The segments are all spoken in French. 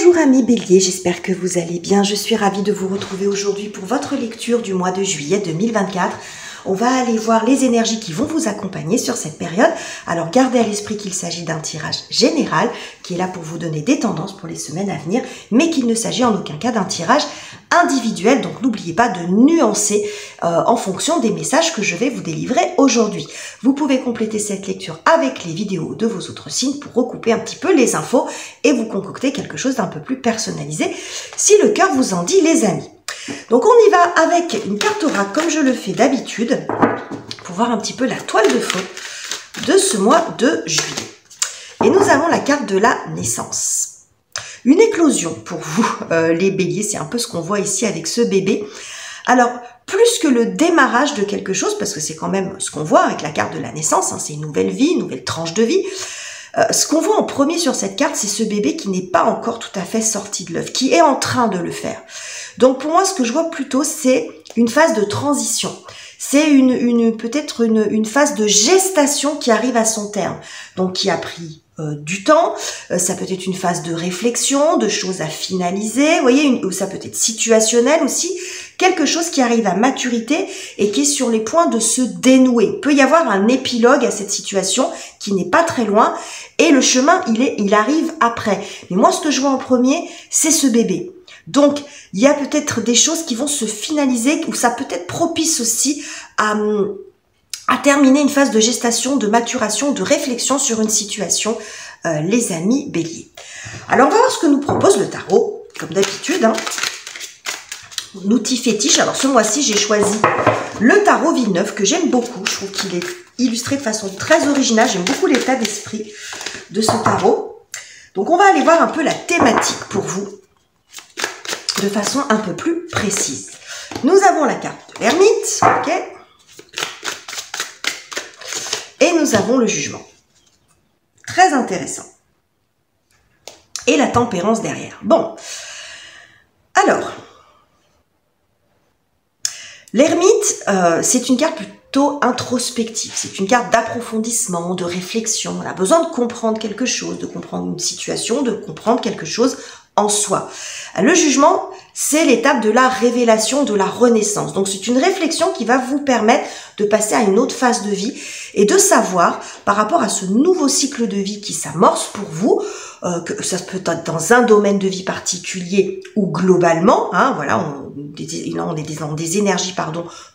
Bonjour amis Bélier, j'espère que vous allez bien. Je suis ravie de vous retrouver aujourd'hui pour votre lecture du mois de juillet 2024. On va aller voir les énergies qui vont vous accompagner sur cette période. Alors gardez à l'esprit qu'il s'agit d'un tirage général qui est là pour vous donner des tendances pour les semaines à venir, mais qu'il ne s'agit en aucun cas d'un tirage individuel. Donc n'oubliez pas de nuancer en fonction des messages que je vais vous délivrer aujourd'hui. Vous pouvez compléter cette lecture avec les vidéos de vos autres signes pour recouper un petit peu les infos et vous concocter quelque chose d'un peu plus personnalisé si le cœur vous en dit les amis. Donc on y va avec une carte oracle comme je le fais d'habitude pour voir un petit peu la toile de fond de ce mois de juillet. Et nous avons la carte de la naissance. Une éclosion pour vous les béliers, c'est un peu ce qu'on voit ici avec ce bébé. Alors plus que le démarrage de quelque chose, parce que c'est quand même ce qu'on voit avec la carte de la naissance, hein, c'est une nouvelle vie, une nouvelle tranche de vie. Ce qu'on voit en premier sur cette carte, c'est ce bébé qui n'est pas encore tout à fait sorti de l'œuf, qui est en train de le faire. Donc pour moi, ce que je vois plutôt, c'est une phase de transition. C'est peut-être une phase de gestation qui arrive à son terme, donc qui a pris du temps. Ça peut être une phase de réflexion, de choses à finaliser, vous voyez, ça peut être situationnel aussi, quelque chose qui arrive à maturité et qui est sur les points de se dénouer. Il peut y avoir un épilogue à cette situation qui n'est pas très loin et le chemin, il arrive après. Mais moi, ce que je vois en premier, c'est ce bébé. Donc, il y a peut-être des choses qui vont se finaliser ou ça peut être propice aussi à terminer une phase de gestation, de maturation, de réflexion sur une situation, les amis béliers. Alors, on va voir ce que nous propose le tarot, comme d'habitude. Hein. L'outil fétiche. Alors, ce mois-ci, j'ai choisi le tarot Villeneuve, que j'aime beaucoup. Je trouve qu'il est illustré de façon très originale. J'aime beaucoup l'état d'esprit de ce tarot. Donc, on va aller voir un peu la thématique pour vous, de façon un peu plus précise. Nous avons la carte de l'ermite, ok, et nous avons le jugement. Très intéressant. Et la tempérance derrière. Bon, alors, l'ermite, c'est une carte plutôt introspective. C'est une carte d'approfondissement, de réflexion. On a besoin de comprendre quelque chose, de comprendre une situation, de comprendre quelque chose en soi. Le jugement, c'est l'étape de la révélation, de la renaissance. Donc, c'est une réflexion qui va vous permettre de passer à une autre phase de vie et de savoir, par rapport à ce nouveau cycle de vie qui s'amorce pour vous, que ça peut être dans un domaine de vie particulier ou globalement, hein, voilà, on est dans des énergies,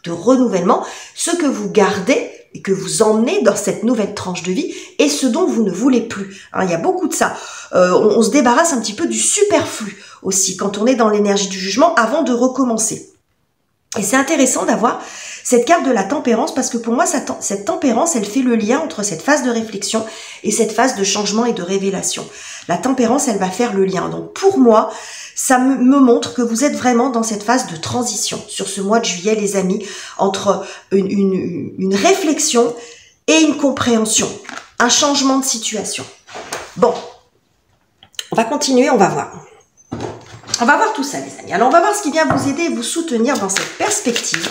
de renouvellement, ce que vous gardez et que vous emmenez dans cette nouvelle tranche de vie et ce dont vous ne voulez plus. Hein, il y a beaucoup de ça. On se débarrasse un petit peu du superflu aussi quand on est dans l'énergie du jugement avant de recommencer. Et c'est intéressant d'avoir cette carte de la tempérance parce que pour moi, cette tempérance, elle fait le lien entre cette phase de réflexion et cette phase de changement et de révélation. La tempérance, elle va faire le lien. Donc pour moi, ça me montre que vous êtes vraiment dans cette phase de transition sur ce mois de juillet, les amis, entre une réflexion et une compréhension, un changement de situation. Bon, on va continuer, on va voir. On va voir tout ça, les amis. Alors, on va voir ce qui vient vous aider et vous soutenir dans cette perspective.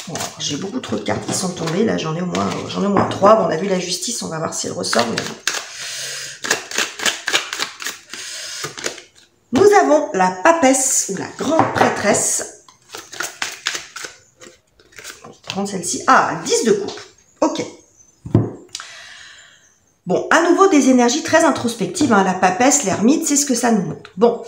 Bon, j'ai beaucoup trop de cartes qui sont tombées. Là, j'en ai au moins 3. Bon, on a vu la justice, on va voir si elle ressort. Mais... Nous avons la papesse ou la grande prêtresse. On va prendre celle-ci. Ah, 10 de coupe. Ok. Bon, à nouveau des énergies très introspectives, hein, la papesse, l'ermite, c'est ce que ça nous montre. Bon,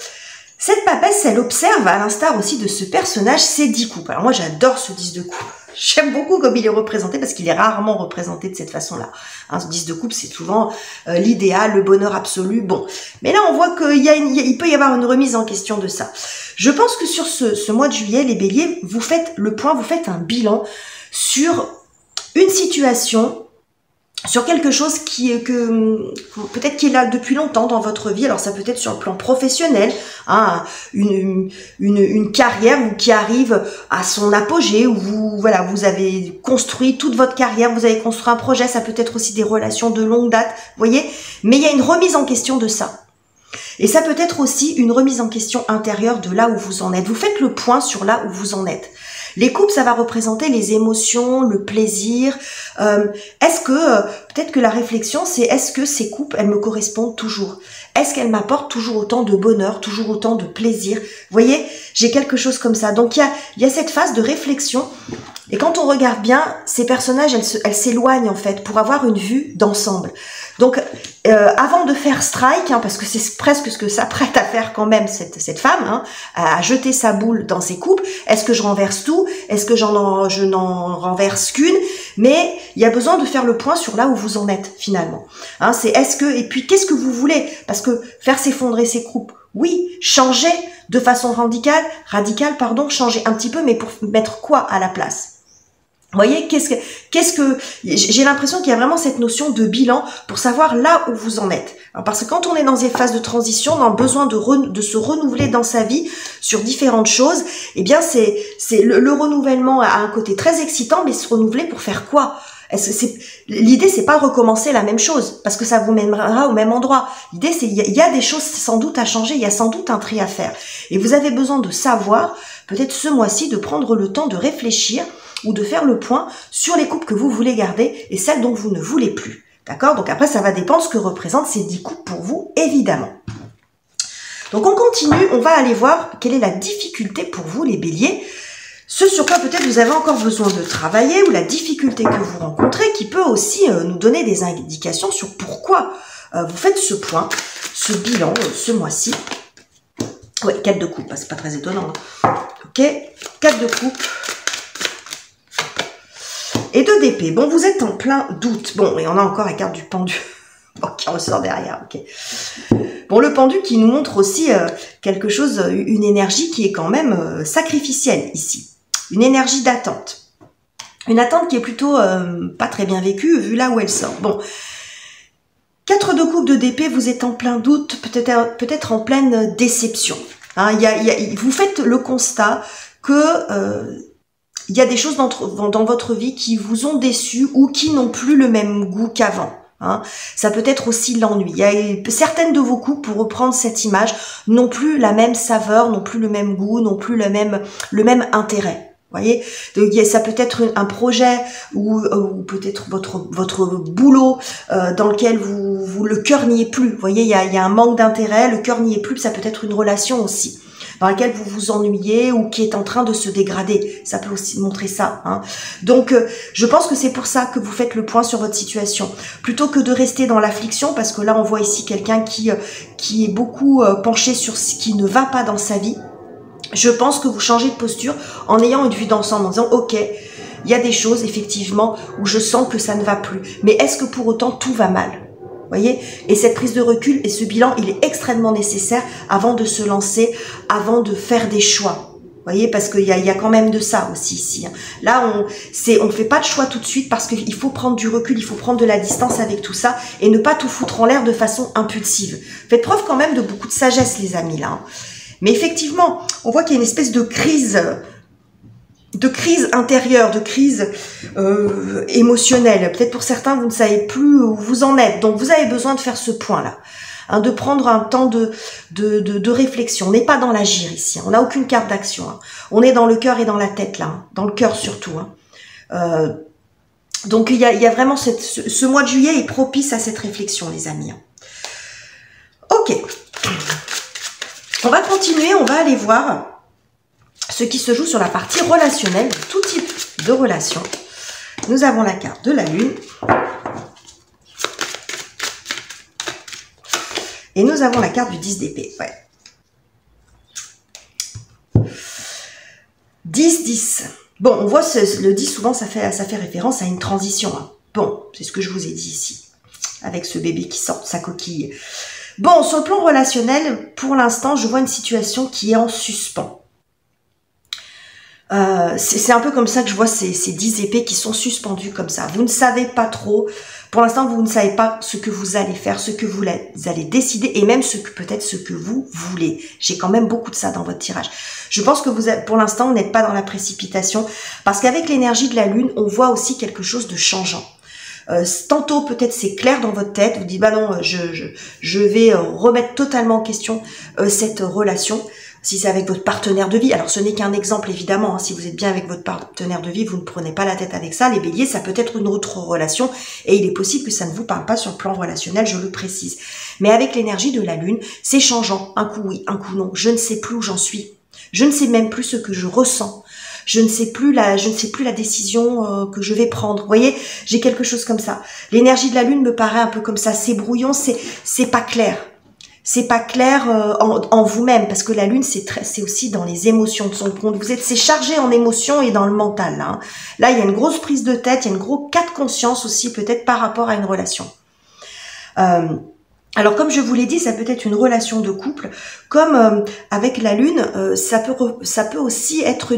cette papesse, elle observe, à l'instar aussi de ce personnage, ses 10 coupes. Alors moi, j'adore ce 10 de coupe. J'aime beaucoup comme il est représenté, parce qu'il est rarement représenté de cette façon-là. Hein, ce 10 de coupe, c'est souvent l'idéal, le bonheur absolu. Bon, mais là, on voit qu'il peut y avoir une remise en question de ça. Je pense que sur ce mois de juillet, les béliers, vous faites le point, vous faites un bilan sur une situation, sur quelque chose peut-être qui est là depuis longtemps dans votre vie. Alors ça peut être sur le plan professionnel, hein, une carrière qui arrive à son apogée, où vous avez construit toute votre carrière, vous avez construit un projet. Ça peut être aussi des relations de longue date, vous voyez. Mais il y a une remise en question de ça. Et ça peut être aussi une remise en question intérieure de là où vous en êtes. Vous faites le point sur là où vous en êtes. Les coupes, ça va représenter les émotions, le plaisir. Est-ce que, peut-être que la réflexion, c'est est-ce que ces coupes, elles me correspondent toujours? Est-ce qu'elles m'apportent toujours autant de bonheur, toujours autant de plaisir? Vous voyez, j'ai quelque chose comme ça. Donc, il y a cette phase de réflexion. Et quand on regarde bien, ces personnages, elles s'éloignent en fait pour avoir une vue d'ensemble. Donc, avant de faire strike, hein, parce que c'est presque ce que s'apprête à faire quand même cette femme, hein, à jeter sa boule dans ses coupes. Est-ce que je renverse tout? Est-ce que je n'en renverse qu'une? Mais il y a besoin de faire le point sur là où vous en êtes finalement. Hein, c'est est-ce que et puis qu'est-ce que vous voulez? Parce que faire s'effondrer ces coupes, oui, changer de façon radicale, changer un petit peu, mais pour mettre quoi à la place? Vous voyez, qu'est-ce que j'ai l'impression qu'il y a vraiment cette notion de bilan pour savoir là où vous en êtes. Alors, parce que quand on est dans des phases de transition, on a besoin de se renouveler dans sa vie sur différentes choses. Eh bien, c'est le renouvellement a un côté très excitant, mais se renouveler pour faire quoi? L'idée, c'est pas recommencer la même chose, parce que ça vous mènera au même endroit. L'idée, c'est il y a des choses sans doute à changer, il y a sans doute un tri à faire. Et vous avez besoin de savoir, peut-être ce mois-ci, de prendre le temps de réfléchir ou de faire le point sur les coupes que vous voulez garder et celles dont vous ne voulez plus. D'accord? Donc après, ça va dépendre ce que représentent ces 10 coupes pour vous, évidemment. Donc on continue, on va aller voir quelle est la difficulté pour vous, les béliers. Ce sur quoi peut-être vous avez encore besoin de travailler ou la difficulté que vous rencontrez qui peut aussi nous donner des indications sur pourquoi vous faites ce point, ce bilan ce mois-ci. Oui, 4 de coupe, c'est pas très étonnant. Hein. Ok, 4 de coupe. Et 2 d'épée. Bon, vous êtes en plein doute. Bon, et on a encore la carte du pendu bon, qui ressort derrière. Ok. Bon, le pendu qui nous montre aussi quelque chose, une énergie qui est quand même sacrificielle ici. Une énergie d'attente. Une attente qui est plutôt pas très bien vécue vu là où elle sort. Bon. 4 de coupe, 2 d'épée, vous êtes en plein doute, peut-être en pleine déception. Hein, vous faites le constat que il y a des choses dans votre vie qui vous ont déçu ou qui n'ont plus le même goût qu'avant. Hein. Ça peut être aussi l'ennui. Il y a certaines de vos coupes, pour reprendre cette image, n'ont plus la même saveur, n'ont plus le même goût, n'ont plus le même intérêt. Voyez, donc, ça peut être un projet ou peut-être votre boulot dans lequel le cœur n'y est plus. Vous voyez, il y a un manque d'intérêt, le cœur n'y est plus. Ça peut être une relation aussi dans laquelle vous vous ennuyez ou qui est en train de se dégrader. Ça peut aussi montrer ça. Hein. Donc, je pense que c'est pour ça que vous faites le point sur votre situation. Plutôt que de rester dans l'affliction, parce que là, on voit ici quelqu'un qui est beaucoup penché sur ce qui ne va pas dans sa vie. Je pense que vous changez de posture en ayant une vue d'ensemble, en disant « Ok, il y a des choses, effectivement, où je sens que ça ne va plus. Mais est-ce que pour autant, tout va mal ?» Voyez, et cette prise de recul et ce bilan, il est extrêmement nécessaire avant de se lancer, avant de faire des choix. Voyez, parce qu'il y a quand même de ça aussi ici. Hein. Là, on fait pas de choix tout de suite parce qu'il faut prendre du recul, il faut prendre de la distance avec tout ça et ne pas tout foutre en l'air de façon impulsive. Faites preuve quand même de beaucoup de sagesse, les amis, là. Hein. Mais effectivement, on voit qu'il y a une espèce de crise intérieure, de crise émotionnelle. Peut-être pour certains, vous ne savez plus où vous en êtes. Donc, vous avez besoin de faire ce point-là, hein, de prendre un temps de réflexion. On n'est pas dans l'agir ici. Hein. On n'a aucune carte d'action. Hein. On est dans le cœur et dans la tête, là. Hein. Dans le cœur surtout. Hein. Donc, il y a vraiment ce mois de juillet est propice à cette réflexion, les amis. Hein. Ok. On va continuer. On va aller voir ce qui se joue sur la partie relationnelle, de tout type de relation. Nous avons la carte de la Lune. Et nous avons la carte du 10 d'épée. Ouais. 10, 10. Bon, on voit le 10, souvent, ça fait référence à une transition. Hein. Bon, c'est ce que je vous ai dit ici. Avec ce bébé qui sort de sa coquille. Bon, sur le plan relationnel, pour l'instant, je vois une situation qui est en suspens. C'est un peu comme ça que je vois ces 10 épées qui sont suspendues comme ça. Vous ne savez pas trop. Pour l'instant, vous ne savez pas ce que vous allez faire, ce que vous allez décider et même peut-être ce que vous voulez. J'ai quand même beaucoup de ça dans votre tirage. Je pense que pour l'instant, vous n'êtes pas dans la précipitation parce qu'avec l'énergie de la Lune, on voit aussi quelque chose de changeant. Tantôt, peut-être c'est clair dans votre tête. Vous dites, bah non, je vais remettre totalement en question cette relation. Si c'est avec votre partenaire de vie, alors ce n'est qu'un exemple évidemment, hein, si vous êtes bien avec votre partenaire de vie, vous ne prenez pas la tête avec ça. Les béliers, ça peut être une autre relation et il est possible que ça ne vous parle pas sur le plan relationnel, je le précise. Mais avec l'énergie de la lune, c'est changeant, un coup oui, un coup non, je ne sais plus où j'en suis, je ne sais même plus ce que je ressens. Je ne sais plus la décision que je vais prendre. Vous voyez, j'ai quelque chose comme ça. L'énergie de la lune me paraît un peu comme ça, c'est brouillon, c'est pas clair. C'est pas clair en vous-même, parce que la lune, c'est aussi dans les émotions de son compte. C'est chargé en émotions et dans le mental. Là, hein. Là, il y a une grosse prise de tête, il y a une grosse cas de conscience aussi, peut-être par rapport à une relation. Alors, comme je vous l'ai dit, ça peut être une relation de couple, comme avec la lune, ça peut aussi être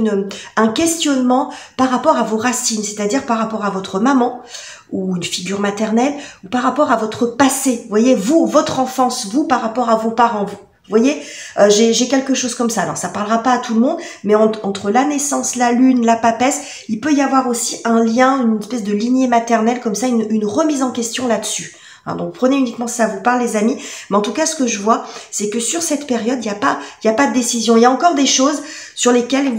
un questionnement par rapport à vos racines, c'est-à-dire par rapport à votre maman ou une figure maternelle, ou par rapport à votre passé. Vous voyez, vous, votre enfance, vous, par rapport à vos parents, vous. Vous voyez, j'ai quelque chose comme ça. Alors, ça parlera pas à tout le monde, mais entre la naissance, la lune, la papesse, il peut y avoir aussi un lien, une espèce de lignée maternelle, comme ça, une remise en question là-dessus. Hein, donc prenez uniquement si ça vous parle les amis, mais en tout cas ce que je vois c'est que sur cette période il n'y a pas de décision, il y a encore des choses sur lesquelles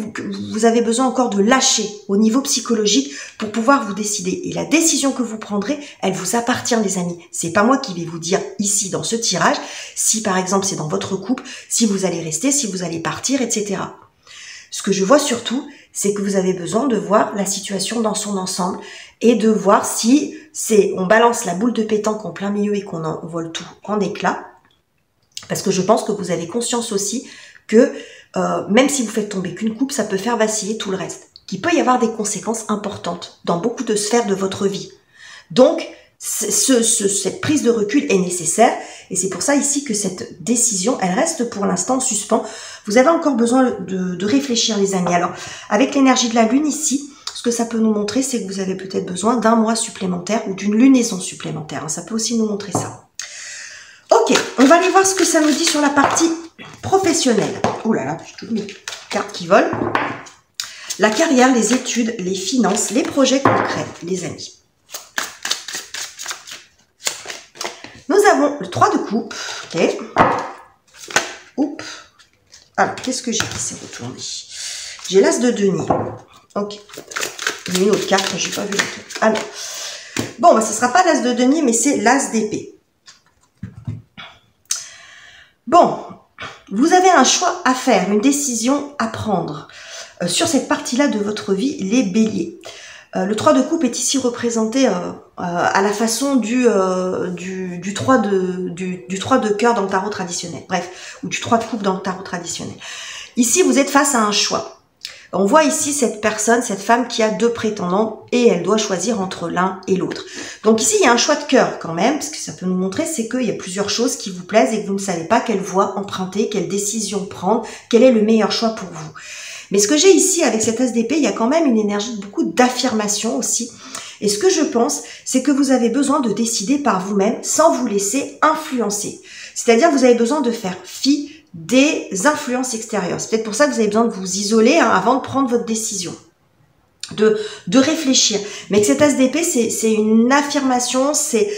vous avez besoin encore de lâcher au niveau psychologique pour pouvoir vous décider, et la décision que vous prendrez elle vous appartient les amis, c'est pas moi qui vais vous dire ici dans ce tirage si par exemple c'est dans votre couple, si vous allez rester, si vous allez partir, etc. Ce que je vois surtout, c'est que vous avez besoin de voir la situation dans son ensemble et de voir si on balance la boule de pétanque en plein milieu et qu'on envole tout en éclats. Parce que je pense que vous avez conscience aussi que même si vous faites tomber qu'une coupe, ça peut faire vaciller tout le reste. Qu'il peut y avoir des conséquences importantes dans beaucoup de sphères de votre vie. Donc, cette prise de recul est nécessaire et c'est pour ça ici que cette décision, elle reste pour l'instant en suspens. Vous avez encore besoin de réfléchir les amis. Alors, avec l'énergie de la lune ici, ce que ça peut nous montrer, c'est que vous avez peut-être besoin d'un mois supplémentaire ou d'une lunaison supplémentaire. Ça peut aussi nous montrer ça. Ok, on va aller voir ce que ça nous dit sur la partie professionnelle. Ouh là là, j'ai toutes mes cartes qui volent. La carrière, les études, les finances, les projets concrets, les amis. Nous avons le 3 de coupe. Ok. Oups. Alors, qu'est-ce que j'ai qui s'est retourné? J'ai l'as de denier. Ok. Il y a une autre carte, je n'ai pas vu laquelle. Alors, bon, bah, ce ne sera pas l'as de denier, mais c'est l'as d'épée. Bon, vous avez un choix à faire, une décision à prendre sur cette partie-là de votre vie, les béliers. Le 3 de coupe est ici représenté à la façon du 3 de cœur dans le tarot traditionnel. Bref, ou du 3 de coupe dans le tarot traditionnel. Ici, vous êtes face à un choix. On voit ici cette personne, cette femme qui a deux prétendants et elle doit choisir entre l'un et l'autre. Donc ici, il y a un choix de cœur quand même, parce que ça peut nous montrer, c'est qu'il y a plusieurs choses qui vous plaisent et que vous ne savez pas quelle voie emprunter, quelle décision prendre, quel est le meilleur choix pour vous. Mais ce que j'ai ici avec cette as d'épée, il y a quand même une énergie de beaucoup d'affirmation aussi. Et ce que je pense, c'est que vous avez besoin de décider par vous-même sans vous laisser influencer. C'est-à-dire que vous avez besoin de faire fi des influences extérieures. C'est peut-être pour ça que vous avez besoin de vous isoler avant de prendre votre décision. De réfléchir. Mais que cette as d'épée, c'est une affirmation, c'est...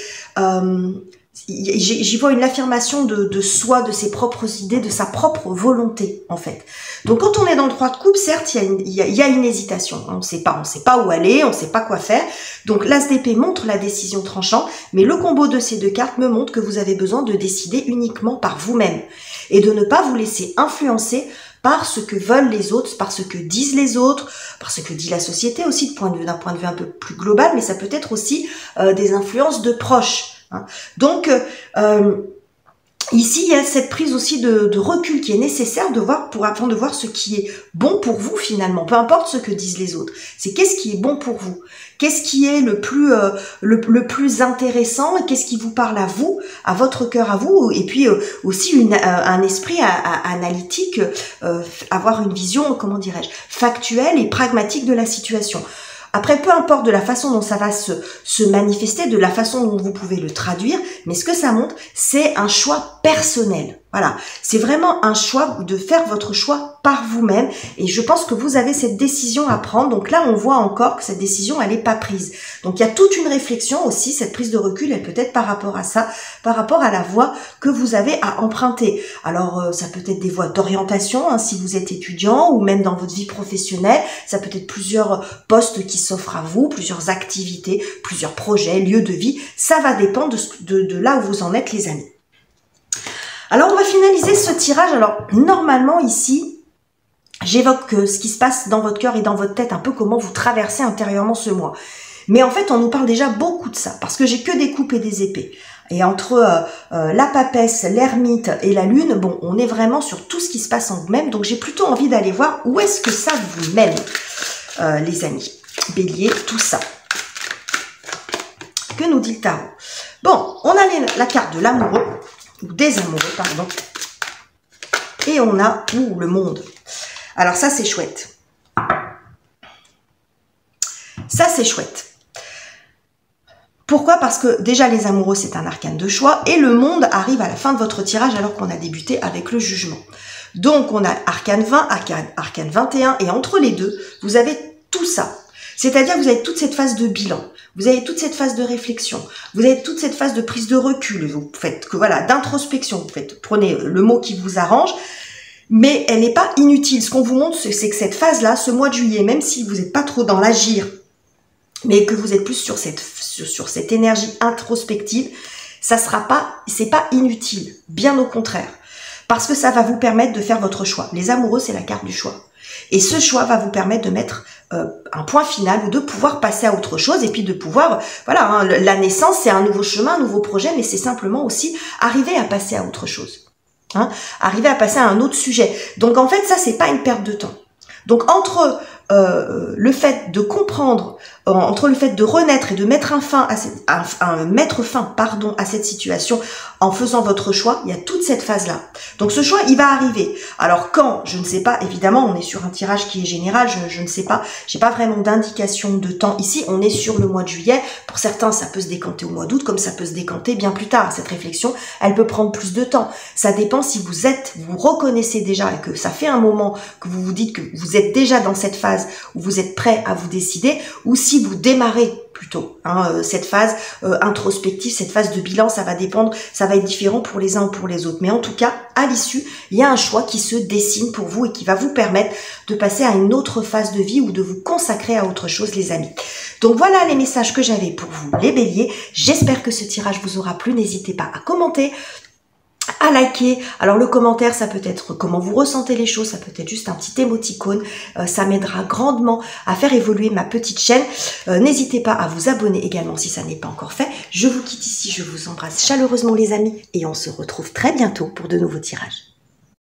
j'y vois une affirmation de soi, de ses propres idées, de sa propre volonté, en fait. Donc, quand on est dans le 3 de coupe, certes, il y a une hésitation. On ne sait pas où aller, on ne sait pas quoi faire. Donc, l'as d'épée montre la décision tranchante, mais le combo de ces deux cartes me montre que vous avez besoin de décider uniquement par vous-même et de ne pas vous laisser influencer par ce que veulent les autres, par ce que disent les autres, par ce que dit la société aussi, d'un point de vue un peu plus global, mais ça peut être aussi des influences de proches. Hein. Donc, ici, il y a cette prise aussi de recul qui est nécessaire afin de voir ce qui est bon pour vous finalement, peu importe ce que disent les autres. C'est qu'est-ce qui est bon pour vous, qu'est-ce qui est le plus intéressant et qu'est-ce qui vous parle à vous, à votre cœur à vous, et puis aussi un esprit analytique, avoir une vision, comment dirais-je, factuelle et pragmatique de la situation. Après, peu importe de la façon dont ça va se manifester, de la façon dont vous pouvez le traduire, mais ce que ça montre, c'est un choix personnel. Voilà, c'est vraiment un choix de faire votre choix par vous-même et je pense que vous avez cette décision à prendre. Donc là, on voit encore que cette décision, elle n'est pas prise. Donc il y a toute une réflexion aussi, cette prise de recul, elle peut être par rapport à ça, par rapport à la voie que vous avez à emprunter. Alors ça peut être des voies d'orientation hein, si vous êtes étudiant ou même dans votre vie professionnelle. Ça peut être plusieurs postes qui s'offrent à vous, plusieurs activités, plusieurs projets, lieux de vie. Ça va dépendre de là où vous en êtes les amis. Alors, on va finaliser ce tirage. Alors, normalement, ici, j'évoque ce qui se passe dans votre cœur et dans votre tête, un peu comment vous traversez intérieurement ce mois. Mais en fait, on nous parle déjà beaucoup de ça, parce que j'ai que des coupes et des épées. Et entre la papesse, l'ermite et la lune, bon, on est vraiment sur tout ce qui se passe en vous-même. Donc, j'ai plutôt envie d'aller voir où est-ce que ça vous mène, les amis. Bélier, tout ça. Que nous dit le tarot? Bon, on a la carte de l'amoureux. Ou des amoureux, pardon. Et on a le monde. Alors ça, c'est chouette. Ça, c'est chouette. Pourquoi? Parce que déjà, les amoureux, c'est un arcane de choix. Et le monde arrive à la fin de votre tirage alors qu'on a débuté avec le jugement. Donc, on a arcane 20, arcane 21. Et entre les deux, vous avez tout ça. C'est-à-dire que vous avez toute cette phase de bilan, vous avez toute cette phase de réflexion, vous avez toute cette phase de prise de recul, vous faites que voilà, d'introspection, vous faites, prenez le mot qui vous arrange, mais elle n'est pas inutile. Ce qu'on vous montre, c'est que cette phase-là, ce mois de juillet, même si vous n'êtes pas trop dans l'agir, mais que vous êtes plus sur cette énergie introspective, ça sera pas, c'est pas inutile, bien au contraire, parce que ça va vous permettre de faire votre choix. Les amoureux, c'est la carte du choix. Et ce choix va vous permettre de mettre un point final ou de pouvoir passer à autre chose et puis de pouvoir, voilà, hein, la naissance, c'est un nouveau chemin, un nouveau projet, mais c'est simplement aussi arriver à passer à autre chose. Hein, arriver à passer à un autre sujet. Donc en fait, ça, c'est pas une perte de temps. Donc entre le fait de comprendre, entre le fait de renaître et de mettre mettre fin à cette situation en faisant votre choix, il y a toute cette phase-là. Donc ce choix, il va arriver. Alors quand, je ne sais pas, évidemment, on est sur un tirage qui est général, je ne sais pas, j'ai pas vraiment d'indication de temps ici, on est sur le mois de juillet. Pour certains, ça peut se décanter au mois d'août, comme ça peut se décanter bien plus tard. Cette réflexion, elle peut prendre plus de temps. Ça dépend si vous reconnaissez déjà et que ça fait un moment que vous vous dites que vous êtes déjà dans cette phase où vous êtes prêt à vous décider, ou si vous démarrez plutôt cette phase introspective, cette phase de bilan, ça va dépendre, ça va être différent pour les uns ou pour les autres. Mais en tout cas, à l'issue, il y a un choix qui se dessine pour vous et qui va vous permettre de passer à une autre phase de vie ou de vous consacrer à autre chose, les amis. Donc voilà les messages que j'avais pour vous, les béliers. J'espère que ce tirage vous aura plu. N'hésitez pas à commenter, à liker. Alors le commentaire, ça peut être comment vous ressentez les choses, ça peut être juste un petit émoticône, ça m'aidera grandement à faire évoluer ma petite chaîne. N'hésitez pas à vous abonner également si ça n'est pas encore fait. Je vous quitte ici, je vous embrasse chaleureusement les amis et on se retrouve très bientôt pour de nouveaux tirages.